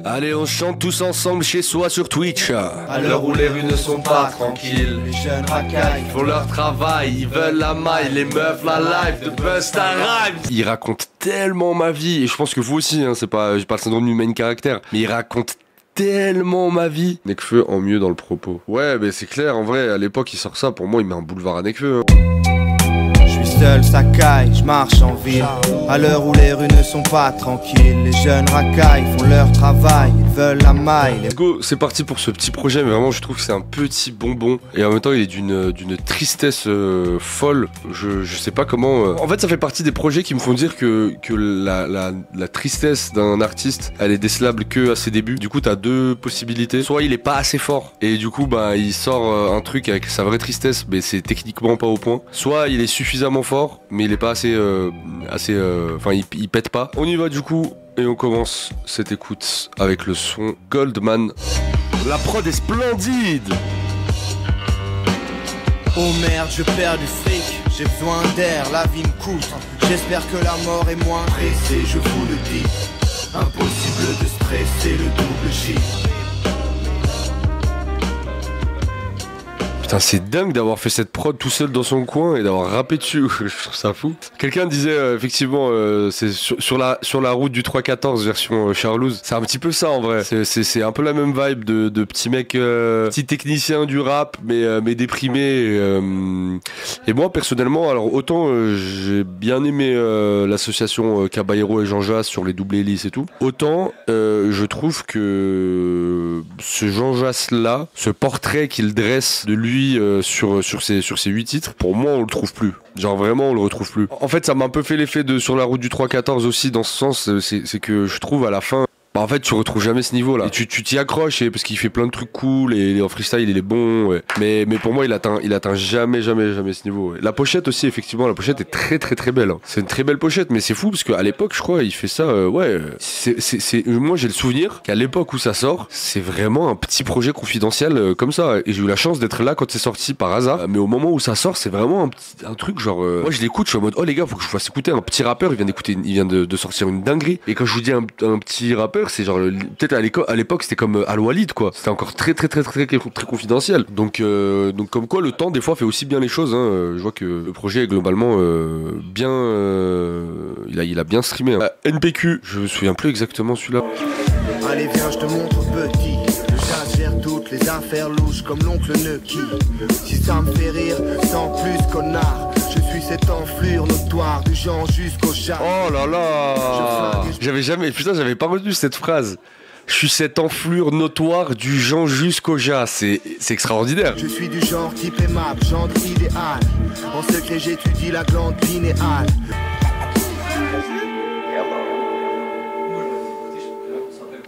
Allez, on chante tous ensemble chez soi sur Twitch. À l'heure où les rues ne sont pas tranquilles, les jeunes racailles font leur travail, ils veulent la maille, les meufs la life de Busta Rhymes. Il raconte tellement ma vie, et je pense que vous aussi, hein, c'est pas, j'ai pas le syndrome du main caractère, mais il raconte tellement ma vie. Nekfeu en mieux dans le propos. Ouais, mais c'est clair, en vrai, à l'époque, il sort ça, pour moi, il met un boulevard à Nekfeu. Hein. Je suis seul, ça caille, je marche en ville. À l'heure où les rues ne sont pas tranquilles, les jeunes racailles font leur travail, ils veulent la maille. Let's go, c'est parti pour ce petit projet, mais vraiment je trouve que c'est un petit bonbon. Et en même temps il est d'une tristesse folle. Je sais pas comment... En fait ça fait partie des projets qui me font dire que la tristesse d'un artiste, elle est décelable que à ses débuts. Du coup t'as deux possibilités. Soit il est pas assez fort, et du coup bah il sort un truc avec sa vraie tristesse, mais c'est techniquement pas au point. Soit il est suffisamment fort, mais il est pas assez... Enfin il pète pas. On y va du coup. Et on commence cette écoute avec le son Goldman. La prod est splendide. Oh merde, je perds du fric, j'ai besoin d'air, la vie me coûte. J'espère que la mort est moins pressée, je vous le dis. Impossible de stresser le double J. Putain, c'est dingue d'avoir fait cette prod tout seul dans son coin et d'avoir rappé dessus. Je trouve ça fou. Quelqu'un disait effectivement, c'est sur la route du 314 version Charlouse. C'est un petit peu ça en vrai. C'est un peu la même vibe de petit mec, petit technicien du rap, mais déprimé. Et moi personnellement, alors autant j'ai bien aimé l'association Caballero et Jean Jass sur les doubles hélices et tout. Autant je trouve que ce Jean Jass là, ce portrait qu'il dresse de lui sur ses 8 titres, pour moi on le trouve plus. Genre vraiment on le retrouve plus. En fait ça m'a un peu fait l'effet de Sur la route du 314 aussi, dans ce sens, c'est que je trouve à la fin, bah en fait tu retrouves jamais ce niveau là. Et tu t'y accroches parce qu'il fait plein de trucs cool et en freestyle il est bon, ouais. mais pour moi il atteint jamais ce niveau, ouais. La pochette aussi, effectivement, la pochette est très très très belle, hein. C'est une très belle pochette, mais c'est fou parce qu'à l'époque je crois il fait ça, ouais. Moi j'ai le souvenir qu'à l'époque où ça sort, c'est vraiment un petit projet confidentiel comme ça, et j'ai eu la chance d'être là quand c'est sorti par hasard, mais au moment où ça sort c'est vraiment un truc genre, moi je l'écoute, je suis en mode oh les gars faut que je fasse écouter un petit rappeur, il vient de sortir une dinguerie. Et quand je vous dis un petit rappeur, c'est genre peut-être à l'époque c'était comme Al Walid quoi, c'était encore très confidentiel, donc comme quoi le temps des fois fait aussi bien les choses, hein. Je vois que le projet est globalement bien, il a bien streamé, hein. NPQ, je me souviens plus exactement celui-là. Allez viens je te montre petit, je gère toutes les affaires louches comme l'oncle Nucky. Si ça me fait rire, sans plus connard, je suis cette enflure notoire du genre jusqu'au chat. Oh là là, j'avais pas retenu cette phrase. Je suis cette enflure notoire du genre jusqu'au jas, c'est extraordinaire. Je suis du genre type aimable, genre idéal. En secret j'étudie la glande pinéale.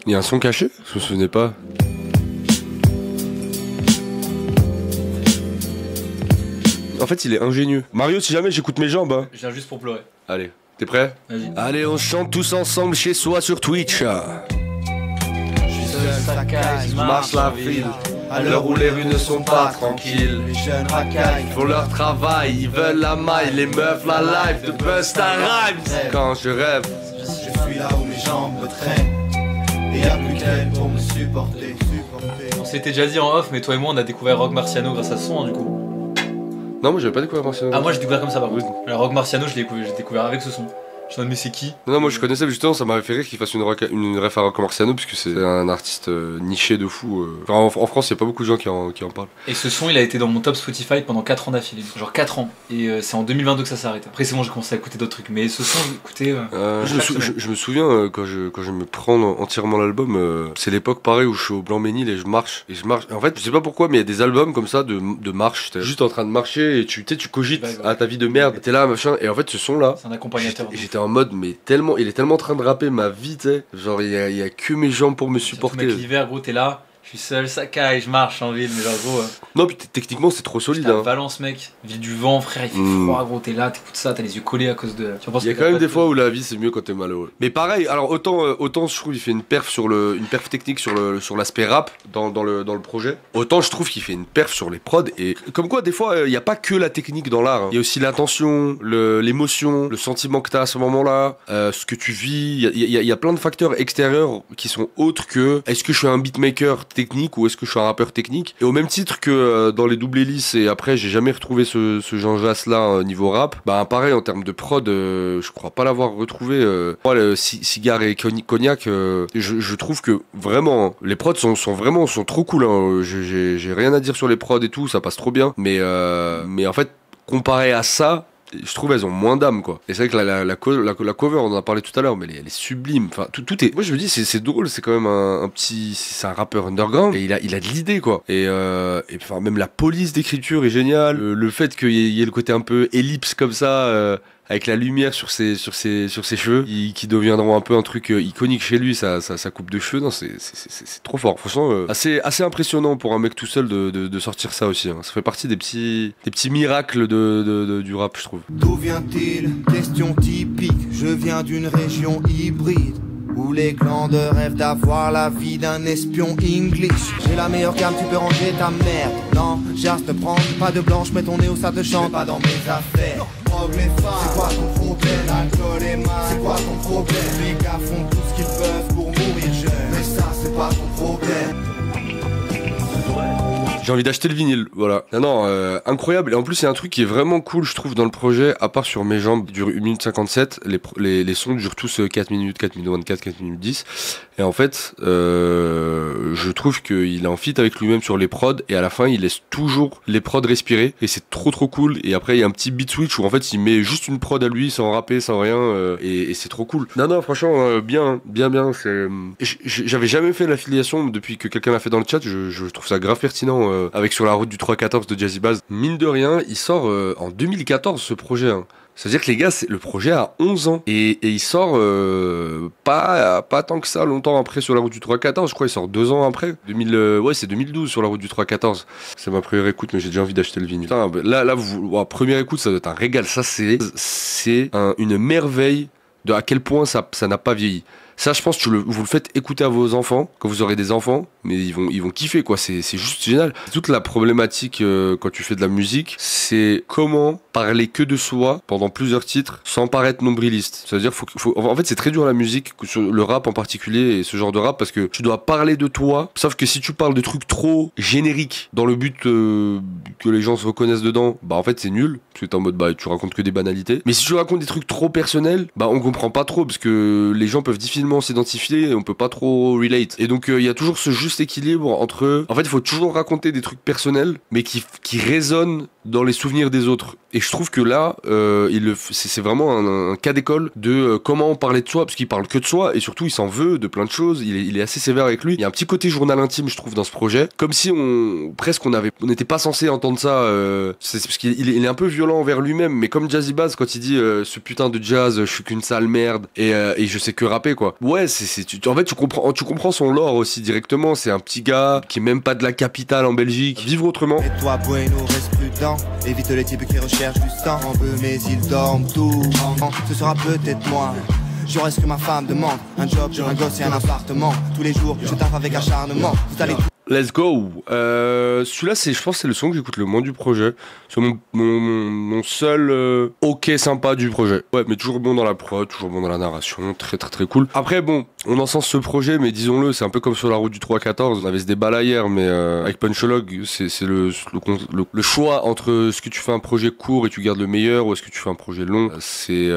Il y a un son caché, je me souvenais pas. En fait, il est ingénieux. Mario, si jamais j'écoute mes jambes, hein. Je viens juste pour pleurer. Allez, t'es prêt? Vas-y. Allez, on chante tous ensemble chez soi sur Twitch. Je marche la ville. À l'heure où les rues ne sont pas tranquilles, les jeunes racailles font leur travail, ils veulent la maille, les meufs la life de Busta Rhymes. Quand je rêve, je suis là où mes jambes me traînent, et y'a plus qu'elle pour me supporter. On s'était déjà dit en off, mais toi et moi on a découvert Rock Marciano grâce à ce son, hein, du coup. Non, moi j'avais pas découvert Marciano. Ah, moi j'ai découvert comme ça par contre. Alors Rock Marciano, j'ai découvert avec ce son. Je me demande mais c'est qui? Non, moi je connaissais, mais justement ça m'avait fait rire qu'il fasse une ref à Rocco Marciano, puisque c'est un artiste niché de fou. Enfin, en France, il y a pas beaucoup de gens qui en parlent. Et ce son il a été dans mon top Spotify pendant 4 ans d'affilée. Genre 4 ans. Et c'est en 2022 que ça s'est arrêté. Après c'est bon, j'ai commencé à écouter d'autres trucs. Mais ce son, écoutez. Je me souviens quand je me prends entièrement l'album, c'est l'époque pareil où je suis au Blanc-Ménil et je marche. En fait, je sais pas pourquoi, mais il y a des albums comme ça de marche. T'es juste en train de marcher et tu cogites à ta vie de merde. T'es là, machin. Et en fait, ce son là, c'est un accompagnateur. J'étais en mode, mais il est tellement en train de rapper ma vie, tu sais. Genre, il y a que mes jambes pour me supporter. Surtout, mec, l'hiver, gros, t'es là. Je suis seul, ça caille, je marche en ville, mais genre gros. Non, puis techniquement, c'est trop solide. T'as Hein. Valence, mec. Ville du vent, frère, il fait froid, gros. T'es là, t'écoutes ça, t'as les yeux collés à cause de. Il y a quand même des fois où la vie c'est mieux quand t'es malheureux. Mais pareil, alors autant je trouve il fait une perf technique sur l'aspect rap dans le projet. Autant je trouve qu'il fait une perf sur les prods et comme quoi des fois il y a pas que la technique dans l'art. Il y a aussi l'intention, l'émotion, le sentiment que t'as à ce moment-là, ce que tu vis. Il y a plein de facteurs extérieurs qui sont autres que est-ce que je suis un beatmaker technique ou est-ce que je suis un rappeur technique. Et au même titre que dans les double hélices et après j'ai jamais retrouvé ce Jean Jass là niveau rap. Bah pareil en termes de prod, je crois pas l'avoir retrouvé. Moi le cigare et cognac, je trouve que vraiment les prods sont trop cool. Hein. J'ai rien à dire sur les prods et tout, ça passe trop bien. Mais en fait comparé à ça. Je trouve elles ont moins d'âme quoi. Et c'est vrai que la cover on en a parlé tout à l'heure mais elle est sublime. Enfin tout est. Moi je me dis c'est drôle, c'est quand même un petit, c'est un rappeur underground et il a de l'idée quoi. Et enfin même la police d'écriture est géniale. Le fait qu'il y ait le côté un peu ellipse comme ça. Avec la lumière sur ses cheveux, qui deviendront un peu un truc iconique chez lui, sa coupe de cheveux, non, c'est trop fort. Franchement, assez impressionnant pour un mec tout seul de sortir ça aussi. Hein. Ça fait partie des petits miracles du rap, je trouve. D'où vient-il? Question typique. Je viens d'une région hybride où les glandeurs rêvent d'avoir la vie d'un espion English. J'ai la meilleure gamme, tu peux ranger ta merde. Non, j'ai hâte de prendre, pas de blanche, mets ton nez où ça te chante. Pas dans mes affaires. C'est quoi ton problème? L'alcool et mal. C'est quoi ton problème? Les gars font tout ce qu'ils peuvent pour mourir jeunes. Mais ça, c'est pas ton problème. J'ai envie d'acheter le vinyle, voilà. Non, incroyable. Et en plus, il y a un truc qui est vraiment cool, je trouve, dans le projet, à part sur Mes Jambes, dure 1 minute 57. Les sons durent tous 4 minutes, 4 minutes 24, 4 minutes 10. Et en fait, je trouve qu'il est en feat avec lui-même sur les prods, et à la fin, il laisse toujours les prods respirer, et c'est trop cool. Et après, il y a un petit beat switch où en fait, il met juste une prod à lui, sans rapper, sans rien, et c'est trop cool. Non, franchement, bien. J'avais jamais fait l'affiliation depuis que quelqu'un l'a fait dans le chat, je trouve ça grave pertinent. Avec Sur la route du 3-14 de Jazzy Bass. Mine de rien, il sort en 2014 ce projet. Hein. C'est-à-dire que les gars, le projet a 11 ans. Et il sort pas tant que ça, longtemps après Sur la route du 3-14. Je crois il sort 2 ans après. Ouais, c'est 2012 Sur la route du 3-14. C'est ma première écoute, mais j'ai déjà envie d'acheter le vinyle. Putain, là première écoute, ça doit être un régal. Ça, c'est une merveille de à quel point ça n'a pas vieilli. Ça, je pense que vous le faites écouter à vos enfants, quand vous aurez des enfants, mais ils vont kiffer, quoi. C'est juste génial. Toute la problématique quand tu fais de la musique, c'est comment parler que de soi pendant plusieurs titres sans paraître nombriliste. C'est-à-dire, en fait, c'est très dur la musique, sur le rap en particulier, et ce genre de rap, parce que tu dois parler de toi, sauf que si tu parles de trucs trop génériques, dans le but que les gens se reconnaissent dedans, bah en fait, c'est nul, parce que t'es en mode, bah tu racontes que des banalités. Mais si tu racontes des trucs trop personnels, bah on comprend pas trop, parce que les gens peuvent difficilement s'identifier et on peut pas trop relate. Et donc il y a toujours ce juste équilibre entre, en fait il faut toujours raconter des trucs personnels mais qui résonnent dans les souvenirs des autres. Et je trouve que là c'est vraiment un cas d'école de comment parler de soi, parce qu'il parle que de soi et surtout il s'en veut de plein de choses. Il est assez sévère avec lui. Il y a un petit côté journal intime, je trouve, dans ce projet, comme si on n'était pas censé entendre ça. C'est parce qu'il est un peu violent envers lui-même, mais comme Jazzy Bass quand il dit ce putain de jazz, je suis qu'une sale merde et je sais que rapper, quoi. Ouais, en fait tu comprends son lore aussi directement. C'est un petit gars qui est même pas de la capitale en Belgique, vivre autrement. Et toi Bueno, reste prudent, évite les types qui recherchent du sang. En peu mais ils dorment tous. Ce sera peut-être moi. J'aurai ce que ma femme demande, un job, un gosse et un appartement. Tous les jours je taffe avec acharnement. Vous allez... Let's go. Celui-là, je pense que c'est le son que j'écoute le moins du projet. C'est mon seul ok sympa du projet. Ouais, mais toujours bon dans la prod, toujours bon dans la narration, très très très cool. Après bon, on encense ce projet, mais disons-le, c'est un peu comme Sur la route du 3-14. On avait ce débat là hier, mais avec Puncholog, c'est le choix entre ce que tu fais un projet court et tu gardes le meilleur, ou est-ce que tu fais un projet long. C'est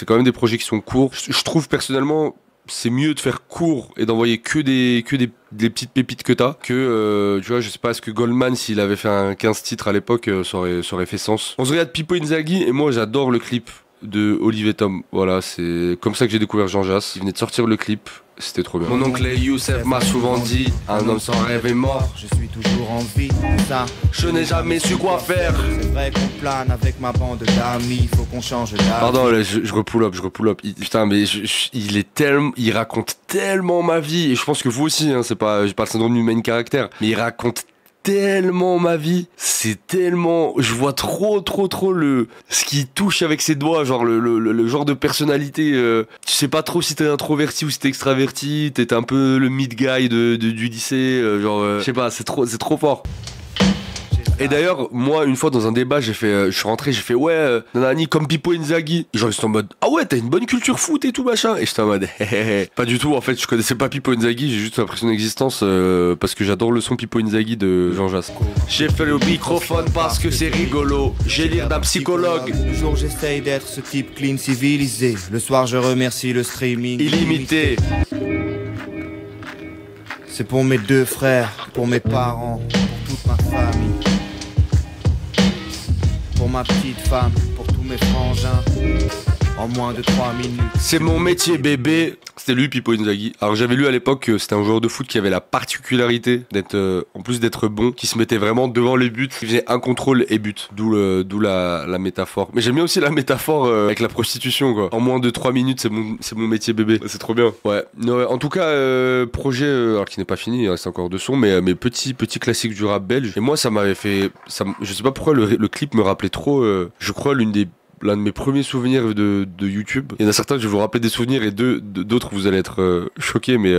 quand même des projets qui sont courts. Je trouve personnellement, c'est mieux de faire court et d'envoyer que des petites pépites que t'as, que tu vois, je sais pas, est-ce que Goldman, s'il avait fait un 15 titres à l'époque, ça aurait fait sens. On se regarde Pippo Inzaghi, et moi j'adore le clip de Olivier Tom. Voilà, c'est comme ça que j'ai découvert Jean Jass. Il venait de sortir le clip, c'était trop bien. Mon oncle Youssef m'a souvent dit, un homme sans rêve est mort. Je suis toujours en vie, ça. Je n'ai jamais su quoi faire. C'est vrai qu'on plane avec ma bande d'amis, faut qu'on change d'avis. Pardon, là, je repull up. Putain, mais il raconte tellement ma vie, et je pense que vous aussi, hein, c'est pas, j'ai pas le syndrome du main caractère, mais il raconte tellement ma vie, c'est tellement, je vois trop ce qui touche avec ses doigts, genre le genre de personnalité, tu sais pas trop si t'es introverti ou si t'es extraverti, t'es un peu le mid guy du lycée, je sais pas, c'est trop fort. Et d'ailleurs, moi, une fois dans un débat, je suis rentré, j'ai fait ouais, nanani, comme Pippo Inzaghi. Et genre, ils étaient en mode, ah ouais, t'as une bonne culture foot et tout machin. Et j'étais en mode, pas du tout. En fait, je connaissais pas Pippo Inzaghi, j'ai juste l'impression d'existence parce que j'adore le son Pippo Inzaghi de Jean Jass. J'ai fait le microphone parce que c'est rigolo. J'ai l'air d'un psychologue. Le jour, j'essaye d'être ce type clean, civilisé. Le soir, je remercie le streaming Illimité. C'est pour mes 2 frères, pour mes parents, pour toute ma famille. Pour ma petite femme, pour tous mes frangins. En moins de 3 minutes. C'est mon métier bébé. C'était lui, Pippo Inzaghi. Alors j'avais lu à l'époque que c'était un joueur de foot qui avait la particularité d'être, en plus d'être bon, qui se mettait vraiment devant les buts, qui faisait un contrôle et but. D'où la métaphore. Mais j'aime bien aussi la métaphore avec la prostitution, quoi. En moins de 3 minutes, c'est mon métier bébé. C'est trop bien. Ouais. En tout cas, projet, alors qui n'est pas fini, il reste encore 2 sons, mais petit classique du rap belge. Et moi, ça m'avait fait, je sais pas pourquoi le clip me rappelait trop, je crois l'un de mes premiers souvenirs de YouTube. Il y en a certains que je vais vous rappeler des souvenirs et d'autres vous allez être choqués, mais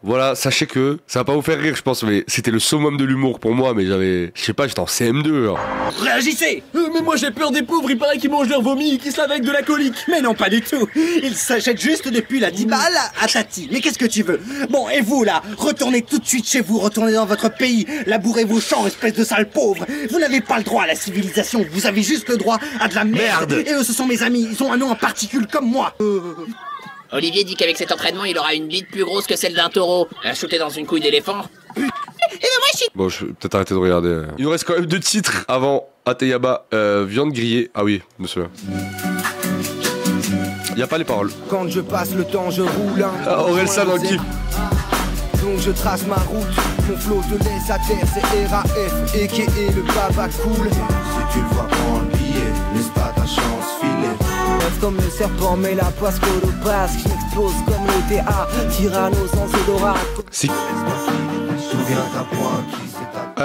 voilà, sachez que ça va pas vous faire rire, je pense, mais c'était le summum de l'humour pour moi, mais je sais pas, j'étais en CM2 genre. Réagissez. Mais moi j'ai peur des pauvres, il paraît qu'ils mangent leur vomi, qu'ils se lavent avec de l'alcoolique. Mais non, pas du tout. Ils s'achètent juste depuis la 10 balles à Tati. Mais qu'est-ce que tu veux? Bon, et vous là, retournez tout de suite chez vous, retournez dans votre pays, labourez vos champs, espèce de sale pauvre. Vous n'avez pas le droit à la civilisation, vous avez juste le droit à de la merde. Et eux, ce sont mes amis, ils ont un nom en particules comme moi. Olivier dit qu'avec cet entraînement, il aura une bite plus grosse que celle d'un taureau. Un shooté dans une couille d'éléphant. Bon, je vais peut-être arrêter de regarder. Il nous reste quand même 2 titres avant Ateyaba. Viande grillée. Ah oui, monsieur. Y a pas les paroles. Quand je passe le temps, je roule un. Ah, Orelsan dans le clip. Donc je trace ma route, mon flow te laisse à terre, c'est RAF, a.k.a. le baba cool. Si tu le vois prendre le billet, laisse pas ta chance filer. Bref comme le serpent, mais la poisse colopasque, j'explose comme le TA, Tyranno sans odorat. C'est... Souviens ta pointe qui s'est tapé.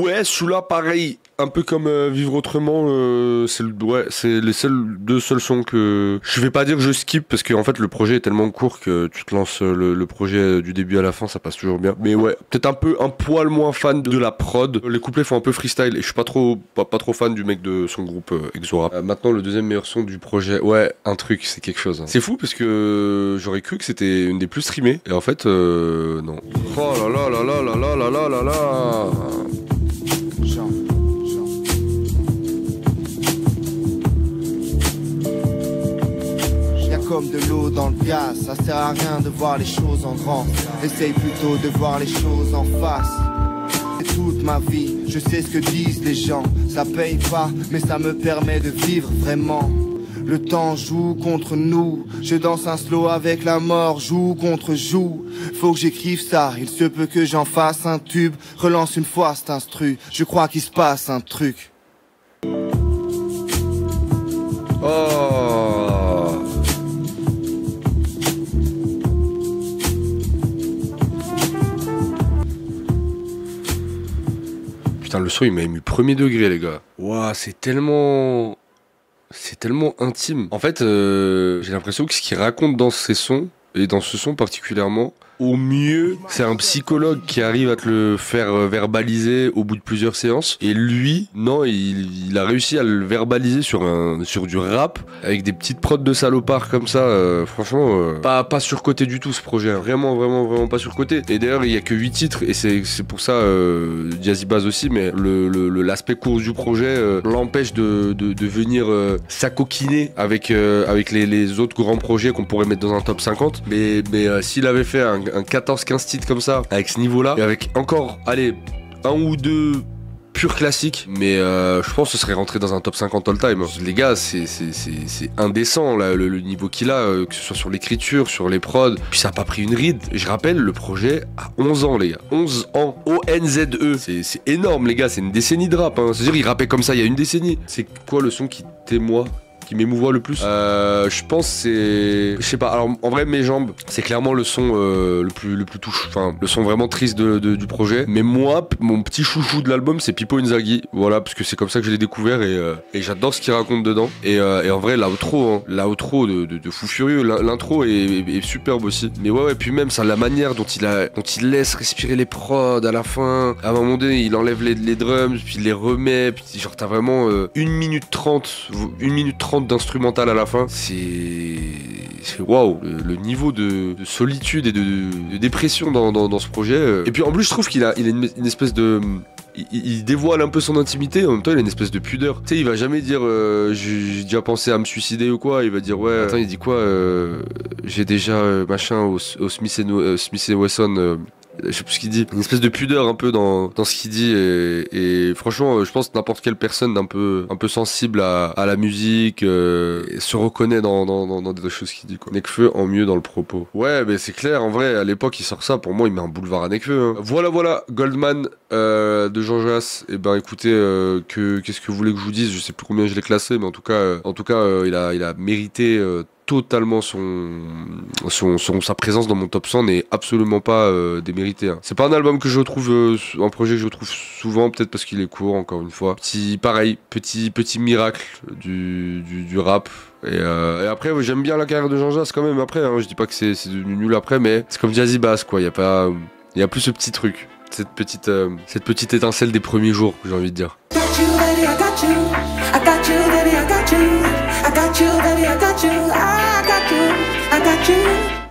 Ouais, celui-là pareil, un peu comme Vivre Autrement, c'est les deux seuls sons que je vais pas dire que je skip parce que en fait le projet est tellement court que tu te lances le projet du début à la fin, ça passe toujours bien. Mais ouais, peut-être un poil moins fan de la prod. Les couplets font un peu freestyle et je suis pas trop fan du mec de son groupe Exora. Maintenant le deuxième meilleur son du projet, ouais, un truc, c'est quelque chose. Hein. C'est fou parce que j'aurais cru que c'était une des plus streamées et en fait non. Oh là là là là là là là là là là. Comme de l'eau dans le gaz, ça sert à rien de voir les choses en grand. Essaye plutôt de voir les choses en face. C'est toute ma vie, je sais ce que disent les gens. Ça paye pas, mais ça me permet de vivre vraiment. Le temps joue contre nous, je danse un slow avec la mort, joue contre joue. Faut que j'écrive ça, il se peut que j'en fasse un tube. Relance une fois cet instru, je crois qu'il se passe un truc. Oh. Putain, le son il m'a ému premier degré, les gars. Waouh, c'est tellement intime. En fait, j'ai l'impression que ce qu'il raconte dans ces sons, et dans ce son particulièrement, au mieux, c'est un psychologue qui arrive à te le faire verbaliser au bout de plusieurs séances. Et lui, non, il a réussi à le verbaliser sur du rap, avec des petites prods de salopard comme ça. Franchement, pas surcoté du tout ce projet. Hein. Vraiment pas surcoté. Et d'ailleurs, il y a que 8 titres, et c'est pour ça, Jazzy Bass aussi, mais l'aspect court du projet l'empêche de venir s'acoquiner avec les autres grands projets qu'on pourrait mettre dans un top 50. Mais s'il avait fait un 14-15 titres comme ça, avec ce niveau-là, et avec encore, allez, un ou deux pur classique, mais je pense que ce serait rentré dans un top 50 all time. Les gars, c'est indécent là, le niveau qu'il a, que ce soit sur l'écriture, sur les prods. Puis ça a pas pris une ride. Je rappelle, le projet a 11 ans, les gars. 11 ans. ONZE. C'est énorme, les gars. C'est une décennie de rap. Hein. C'est-à-dire, il rappait comme ça il y a une décennie. C'est quoi le son qui t'émeut, qui m'émouvoit le plus? Je pense c'est... Je sais pas, alors en vrai Mes Jambes c'est clairement le son le plus touche, enfin le son vraiment triste du projet. Mais moi, mon petit chouchou de l'album c'est Pippo Inzaghi, voilà, parce que c'est comme ça que je l'ai découvert et j'adore ce qu'il raconte dedans. Et en vrai l'outro de fou furieux, l'intro est superbe aussi. Mais ouais, puis même ça, la manière dont il laisse respirer les prods à la fin, à un moment donné il enlève les drums, puis il les remet, puis genre t'as vraiment 1 minute 30 d'instrumental à la fin, c'est waouh, le niveau de solitude et de dépression dans ce projet. Et puis en plus je trouve qu'il a une espèce de... Il dévoile un peu son intimité, en même temps il a une espèce de pudeur. Tu sais, il va jamais dire j'ai déjà pensé à me suicider ou quoi, il va dire ouais, attends, il dit quoi, j'ai déjà machin au Smith & Wesson, je sais plus ce qu'il dit, une espèce de pudeur un peu dans ce qu'il dit et franchement je pense que n'importe quelle personne un peu sensible à la musique se reconnaît dans des choses qu'il dit, quoi. Nekfeu en mieux dans le propos. Ouais, mais c'est clair, en vrai à l'époque il sort ça, pour moi il met un boulevard à Nekfeu, hein. Voilà, Goldman de Jean Jass. Et ben écoutez, qu'est-ce que vous voulez que je vous dise, je sais plus combien je l'ai classé, mais en tout cas il a mérité totalement sa présence dans mon top 100 n'est absolument pas démérité, hein. C'est pas un album que je trouve, un projet que je trouve souvent, peut-être parce qu'il est court, encore une fois. Petit miracle du rap. Et après j'aime bien la carrière de Jean Jass quand même après, hein. Je dis pas que c'est devenu nul après, mais c'est comme Jazzy Bass, quoi. Il y a plus ce petit truc, cette petite étincelle des premiers jours, j'ai envie de dire. I got you.